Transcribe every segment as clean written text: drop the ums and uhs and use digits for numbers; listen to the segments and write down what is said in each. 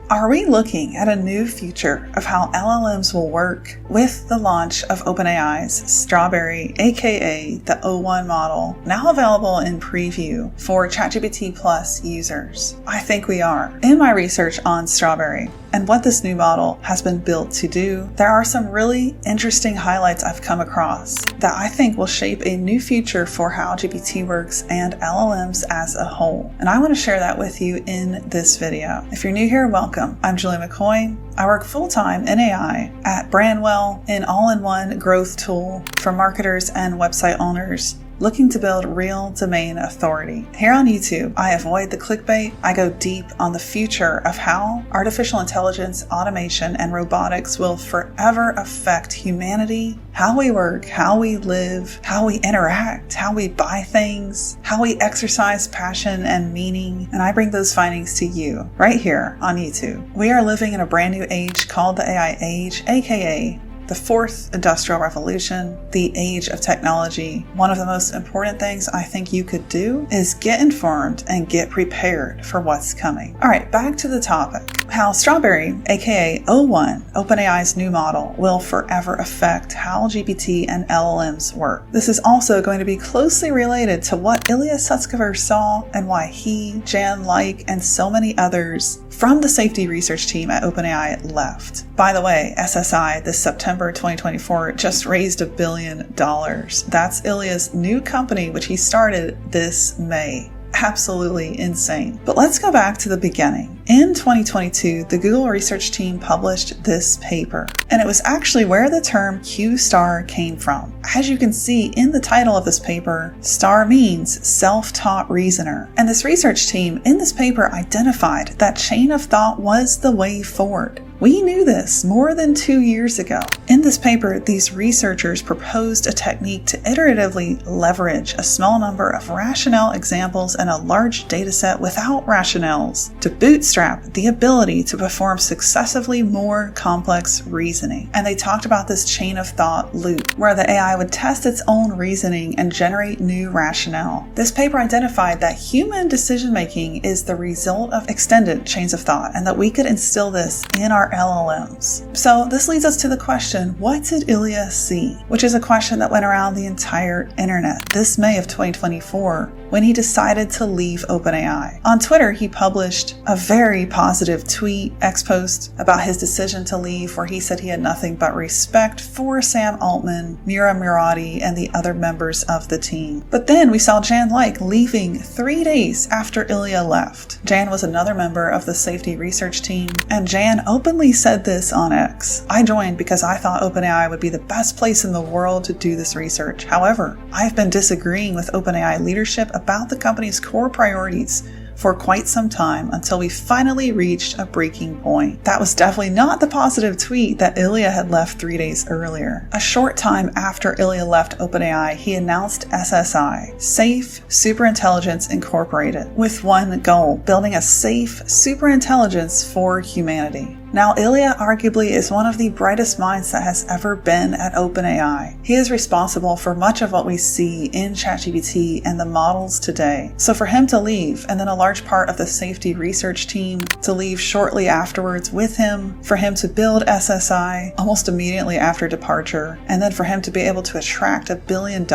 Are we looking at a new future of how LLMs will work with the launch of OpenAI's Strawberry, aka the O1 model, now available in preview for ChatGPT Plus users? I think we are. In my research on Strawberry and what this new model has been built to do, there are some really interesting highlights I've come across that I think will shape a new future for how GPT works and LLMs as a whole. And I want to share that with you in this video. If you're new here, welcome. I'm Julie McCoy. I work full-time in AI at Brandwell, an all-in-one growth tool for marketers and website owners looking to build real domain authority. Here on YouTube, I avoid the clickbait. I go deep on the future of how artificial intelligence, automation, and robotics will forever affect humanity, how we work, how we live, how we interact, how we buy things, how we exercise passion and meaning. And I bring those findings to you right here on YouTube. We are living in a brand new age called the AI age, aka the fourth industrial revolution, the age of technology. One of the most important things I think you could do is get informed and get prepared for what's coming. All right, back to the topic. How Strawberry, aka O1, OpenAI's new model, will forever affect how GPT and LLMs work. This is also going to be closely related to what Ilya Sutskever saw and why he, Jan Like, and so many others from the safety research team at OpenAI left. By the way, SSI this September 2024 just raised $1 billion. That's Ilya's new company, which he started this May. Absolutely insane. But let's go back to the beginning. In 2022, the Google research team published this paper, and it was actually where the term QStar came from. As you can see in the title of this paper, STAR means self-taught reasoner. And this research team in this paper identified that chain of thought was the way forward. We knew this more than 2 years ago. In this paper, these researchers proposed a technique to iteratively leverage a small number of rationale examples and a large dataset without rationales to bootstrap the ability to perform successively more complex reasoning. And they talked about this chain of thought loop, where the AI would test its own reasoning and generate new rationale. This paper identified that human decision-making is the result of extended chains of thought, and that we could instill this in our LLMs. So this leads us to the question, what did Ilya see? Which is a question that went around the entire internet this May of 2024 when he decided to leave OpenAI. On Twitter, he published a very positive tweet, ex-post, about his decision to leave, where he said he had nothing but respect for Sam Altman, Mira Murati, and the other members of the team. But then we saw Jan Like leaving 3 days after Ilya left. Jan was another member of the safety research team, and Jan openly said this on X. I joined because I thought OpenAI would be the best place in the world to do this research. However, I've been disagreeing with OpenAI leadership about the company's core priorities for quite some time until we finally reached a breaking point. That was definitely not the positive tweet that Ilya had left 3 days earlier. A short time after Ilya left OpenAI, he announced SSI, Safe Superintelligence Incorporated, with one goal: building a safe superintelligence for humanity. Now, Ilya arguably is one of the brightest minds that has ever been at OpenAI. He is responsible for much of what we see in ChatGPT and the models today. So for him to leave, and then a large part of the safety research team to leave shortly afterwards with him, for him to build SSI almost immediately after departure, and then for him to be able to attract $1 billion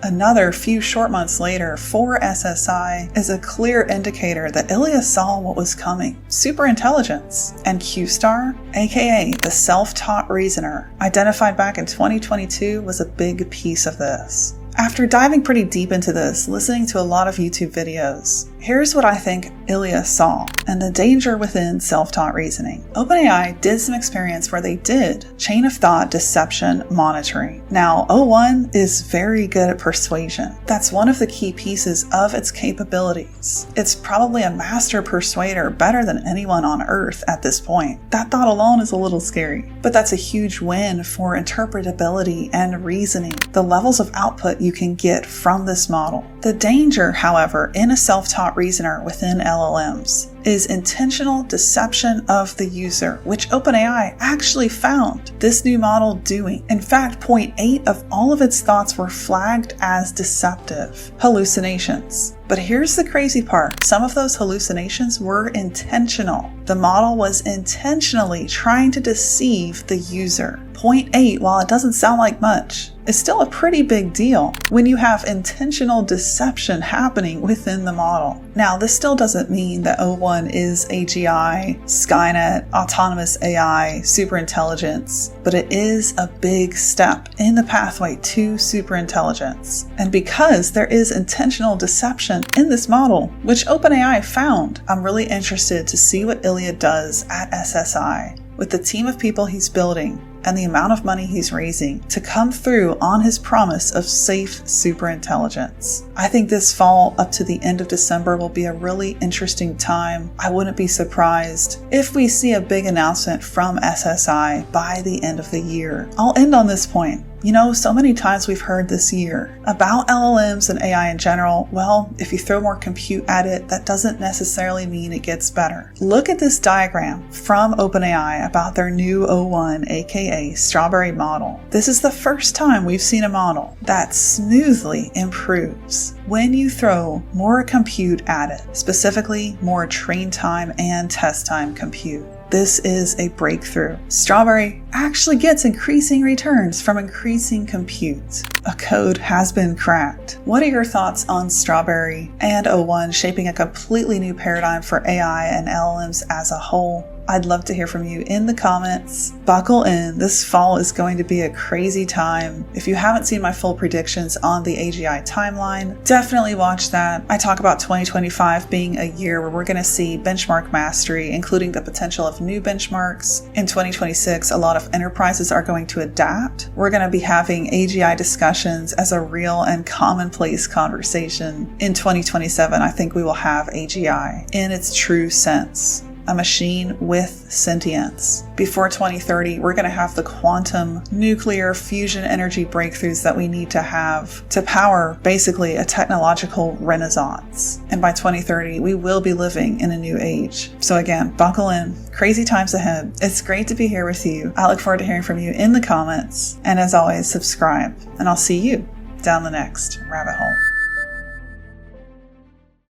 another few short months later for SSI is a clear indicator that Ilya saw what was coming. Superintelligence and QStar, aka the self-taught reasoner, identified back in 2022, was a big piece of this. After diving pretty deep into this, listening to a lot of YouTube videos, here's what I think Ilya saw, and the danger within self-taught reasoning. OpenAI did some experiments where they did chain of thought deception monitoring. Now, O1 is very good at persuasion. That's one of the key pieces of its capabilities. It's probably a master persuader, better than anyone on Earth at this point. That thought alone is a little scary, but that's a huge win for interpretability and reasoning, the levels of output you can get from this model. The danger, however, in a self-taught reasoner within LLMs is intentional deception of the user, which OpenAI actually found this new model doing. In fact, 0.8 of all of its thoughts were flagged as deceptive hallucinations. But here's the crazy part. Some of those hallucinations were intentional. The model was intentionally trying to deceive the user. 0.8, while it doesn't sound like much, is still a pretty big deal when you have intentional deception happening within the model. Now, this still doesn't mean that O1 is AGI, Skynet, autonomous AI, superintelligence, but it is a big step in the pathway to superintelligence. And because there is intentional deception in this model, which OpenAI found, I'm really interested to see what Ilya does at SSI with the team of people he's building and the amount of money he's raising to come through on his promise of safe superintelligence. I think this fall up to the end of December will be a really interesting time. I wouldn't be surprised if we see a big announcement from SSI by the end of the year. I'll end on this point. You know, so many times we've heard this year about LLMs and AI in general. Well, if you throw more compute at it, that doesn't necessarily mean it gets better. Look at this diagram from OpenAI about their new O1, aka Strawberry model. This is the first time we've seen a model that smoothly improves when you throw more compute at it, specifically more train time and test time compute. This is a breakthrough. Strawberry actually gets increasing returns from increasing compute. A code has been cracked. What are your thoughts on Strawberry and O1 shaping a completely new paradigm for AI and LLMs as a whole? I'd love to hear from you in the comments. Buckle in. This fall is going to be a crazy time. If you haven't seen my full predictions on the AGI timeline, definitely watch that. I talk about 2025 being a year where we're going to see benchmark mastery, including the potential of new benchmarks. In 2026, a lot of enterprises are going to adapt. We're going to be having AGI discussions as a real and commonplace conversation. In 2027, I think we will have AGI in its true sense. A machine with sentience. Before 2030, we're going to have the quantum nuclear fusion energy breakthroughs that we need to have to power basically a technological renaissance. And by 2030, we will be living in a new age. So again, buckle in. Crazy times ahead. It's great to be here with you. I look forward to hearing from you in the comments. And as always, subscribe. And I'll see you down the next rabbit hole.